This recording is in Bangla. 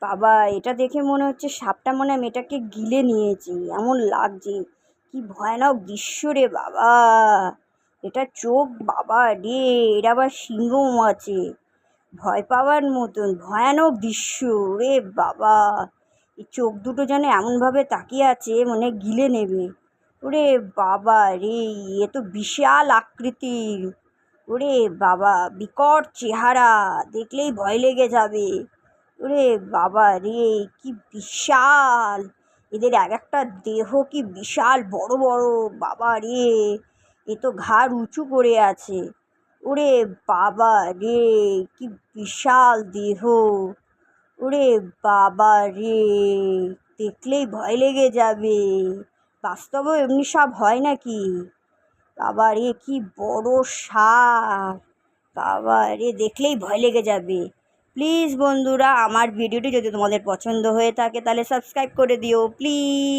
বাবা, এটা দেখে মনে হচ্ছে সাপটা মনে হয় মেয়েটাকে গিলে নিয়েছে, এমন লাগছে। কি ভয়ানক দৃশ্য রে বাবা! এটা চোখ বাবা রে, এর আবার সিংহও আছে। ভয় পাওয়ার মতন ভয়ানক দৃশ্য রে বাবা! এই চোখ দুটো যেন এমনভাবে তাকিয়ে আছে মনে হয় গিলে নেবে। ওরে বাবা রে, এ তো বিশাল আকৃতির। ওরে বাবা, বিকট চেহারা, দেখলেই ভয় লেগে যাবে। ওরে বাবা রে, কি বিশাল! এদের এক একটা দেহ কি বিশাল বড় বড়। বাবা রে, এ তো ঘাড় উঁচু করে আছে। ওরে বাবা রে, কি বিশাল দেহ! ওরে বাবা রে, দেখলেই ভয় লেগে যাবে। বাস্তবেও এমনি সাপ হয় নাকি? বাবা রে, কি বড় সাপ! বাবা রে, দেখলেই ভয় লেগে যাবে। প্লিজ বন্ধুরা, আমার ভিডিওটি যদি তোমাদের পছন্দ হয়ে থাকে তাহলে সাবস্ক্রাইব করে দিও প্লিজ।